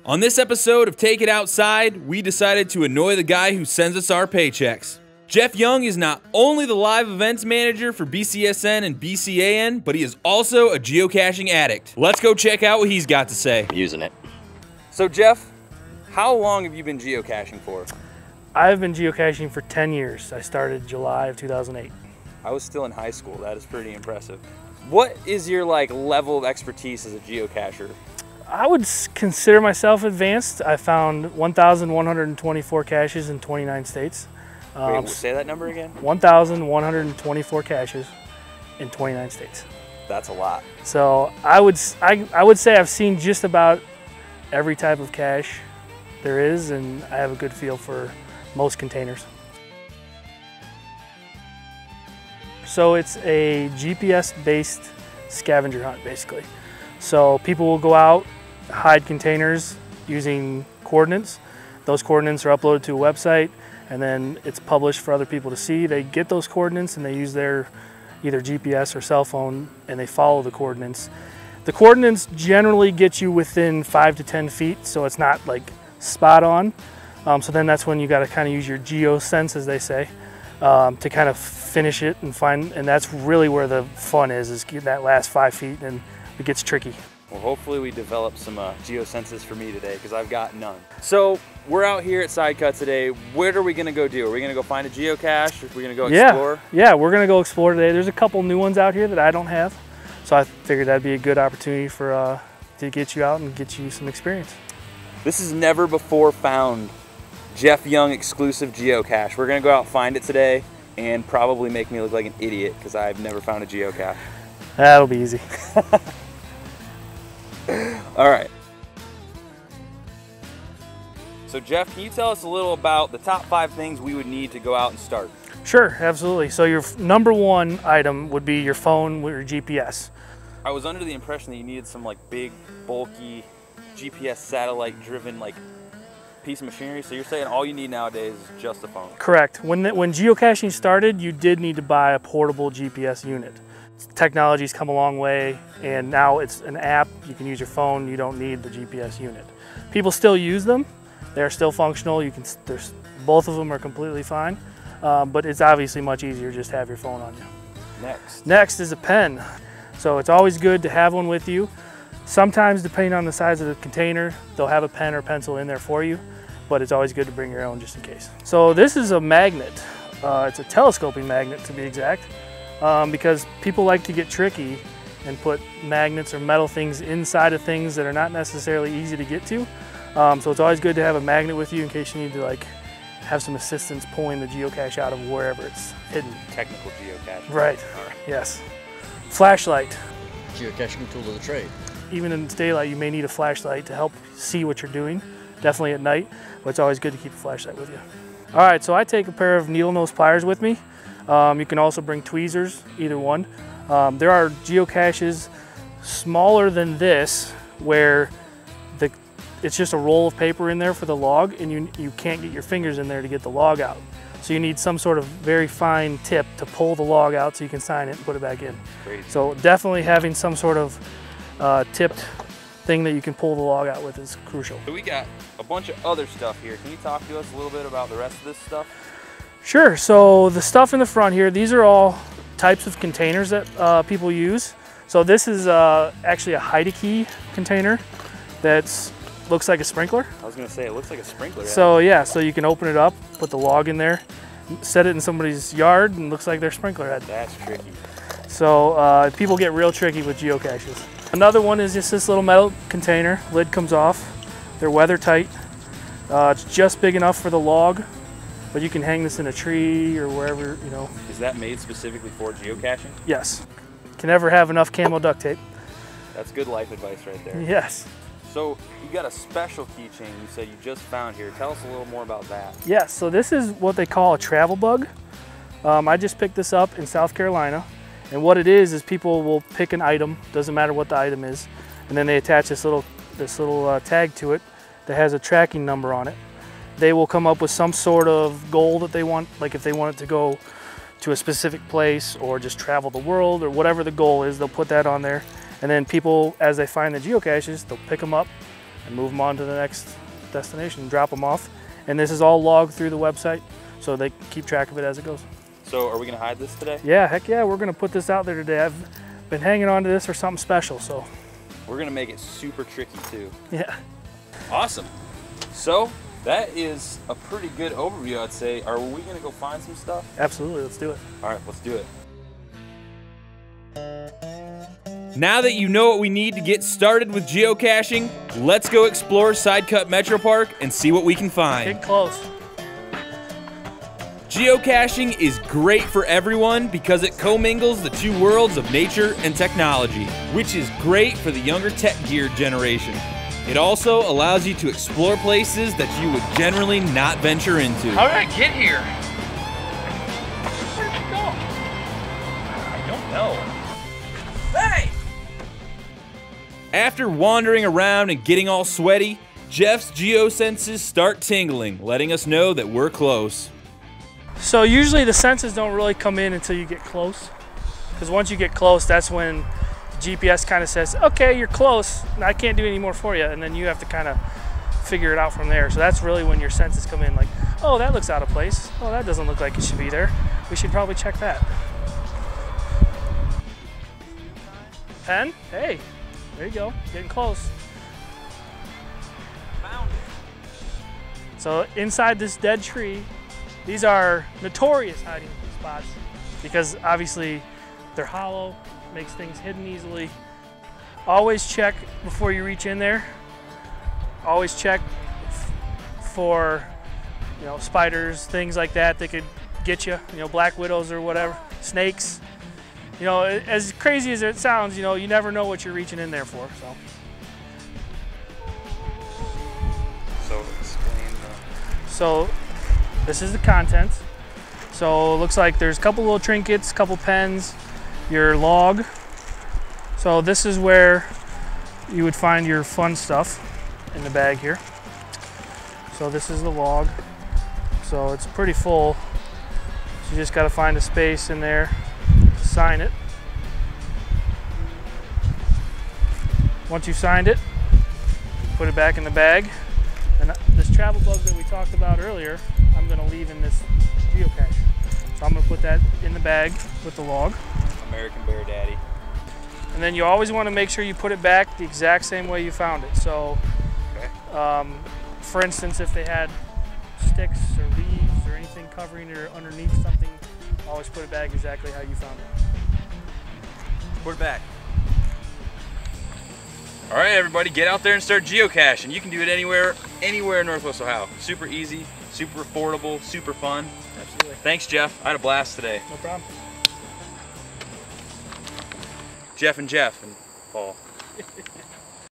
On this episode of Take It Outside, we decided to annoy the guy who sends us our paychecks. Jeff Young is not only the live events manager for BCSN and BCAN, but he is also a geocaching addict. Let's go check out what he's got to say. I'm using it. So Jeff, how long have you been geocaching for? I've been geocaching for 10 years. I started July of 2008. I was still in high school. That is pretty impressive. What is your level of expertise as a geocacher? I would consider myself advanced. I found 1,124 caches in 29 states. Wait, say that number again? 1,124 caches in 29 states. That's a lot. So I would say I've seen just about every type of cache there is, and I have a good feel for most containers. So it's a GPS-based scavenger hunt, basically. So people will go out, hide containers using coordinates. Those coordinates are uploaded to a website, and then it's published for other people to see. They get those coordinates and they use their either GPS or cell phone, and they follow the coordinates. The coordinates generally get you within 5 to 10 feet, so it's not like spot on. So then that's when you got to kind of use your geo-sense, as they say, to kind of finish it and find, and that's really where the fun is getting that last 5 feet, and it gets tricky. Well, hopefully we develop some geosenses for me today, because I've got none. So we're out here at Sidecut today. What are we gonna go do? Are we gonna go find a geocache? Or are we gonna go explore? Yeah, we're gonna go explore today. There's a couple new ones out here that I don't have, so I figured that'd be a good opportunity for to get you out and get you some experience. This is never before found Jeff Young exclusive geocache. We're gonna go out and find it today and probably make me look like an idiot because I've never found a geocache. That'll be easy. All right. So Jeff, can you tell us a little about the top 5 things we would need to go out and start? Sure, absolutely. So your number one item would be your phone with your GPS. I was under the impression that you needed some big, bulky, GPS satellite driven piece of machinery. So you're saying all you need nowadays is just a phone? Correct. When geocaching started, you did need to buy a portable GPS unit. Technology's come a long way, and now it's an app. You can use your phone. You don't need the GPS unit. People still use them. They're still functional. Both of them are completely fine, but it's obviously much easier just to have your phone on you. Next is a pen. So it's always good to have one with you. Sometimes, depending on the size of the container, they'll have a pen or pencil in there for you, but it's always good to bring your own just in case. So this is a magnet. It's a telescoping magnet, to be exact. Because people like to get tricky and put magnets or metal things inside of things that are not necessarily easy to get to. So it's always good to have a magnet with you in case you need to have some assistance pulling the geocache out of wherever it's hidden. Technical geocache. Right. Yes. Flashlight. Geocaching tool of the trade. Even in daylight, you may need a flashlight to help see what you're doing. Definitely at night, but it's always good to keep a flashlight with you. All right, so I take a pair of needle nose pliers with me. You can also bring tweezers, either one. There are geocaches smaller than this where it's just a roll of paper in there for the log, and you can't get your fingers in there to get the log out. So you need some sort of very fine tip to pull the log out so you can sign it and put it back in. Crazy. So definitely having some sort of tipped thing that you can pull the log out with is crucial. So we got a bunch of other stuff here. Can you talk to us a little bit about the rest of this stuff? Sure. So the stuff in the front here, these are all types of containers that people use. So this is actually a hide-a-key container that looks like a sprinkler. I was going to say, it looks like a sprinkler. So yeah, so you can open it up, put the log in there, set it in somebody's yard, and it looks like their sprinkler head. That's tricky. So people get real tricky with geocaches. Another one is just this little metal container. Lid comes off. They're weather tight. It's just big enough for the log, but you can hang this in a tree or wherever, you know. Is that made specifically for geocaching? Yes. Can never have enough camo duct tape. That's good life advice right there. Yes. So you got a special keychain you said you just found here. Tell us a little more about that. Yes, so this is what they call a travel bug. I just picked this up in South Carolina. And what it is people will pick an item, doesn't matter what the item is, and then they attach this little tag to it that has a tracking number on it. They will come up with some sort of goal that they want, like if they want it to go to a specific place or just travel the world or whatever the goal is, they'll put that on there. And then people, as they find the geocaches, they'll pick them up, and move them on to the next destination, drop them off. And this is all logged through the website, so they keep track of it as it goes. So are we gonna hide this today? Yeah, heck yeah, we're gonna put this out there today. I've been hanging on to this for something special, so. We're gonna make it super tricky too. Yeah. Awesome. So that is a pretty good overview, I'd say. Are we gonna go find some stuff? Absolutely, let's do it. All right, let's do it. Now that you know what we need to get started with geocaching, let's go explore Sidecut Metro Park and see what we can find. Get close. Geocaching is great for everyone because it commingles the two worlds of nature and technology, which is great for the younger tech-geared generation. It also allows you to explore places that you would generally not venture into. How did I get here? Where did you go? I don't know. Hey! After wandering around and getting all sweaty, Jeff's geosenses start tingling, letting us know that we're close. So usually the senses don't really come in until you get close, because once you get close, that's when the GPS kind of says, okay, you're close, and I can't do any more for you, and then you have to kind of figure it out from there. So that's really when your senses come in, like, oh, that looks out of place. Oh, that doesn't look like it should be there. We should probably check that. Pen? Hey, there you go, getting close. Found it. So inside this dead tree, these are notorious hiding spots because obviously they're hollow, makes things hidden easily. Always check before you reach in there. Always check for, you know, spiders, things like that could get you, you know, black widows or whatever, snakes. You know, as crazy as it sounds, you know, you never know what you're reaching in there for, so. So explain the... So this is the contents. So it looks like there's a couple little trinkets, a couple pens, your log. So this is where you would find your fun stuff in the bag here. So this is the log. So it's pretty full. So you just got to find a space in there to sign it. Once you've signed it, put it back in the bag. And this travel bug that we talked about earlier, I'm going to leave in this geocache. So I'm going to put that in the bag with the log. American Bear Daddy. And then you always want to make sure you put it back the exact same way you found it. So, for instance, if they had sticks or leaves or anything covering it or underneath something, always put it back exactly how you found it. Put it back. All right, everybody, get out there and start geocaching. You can do it anywhere in Northwest Ohio. Super easy, super affordable, super fun. Absolutely. Thanks, Jeff. I had a blast today. No problem. Jeff and Paul.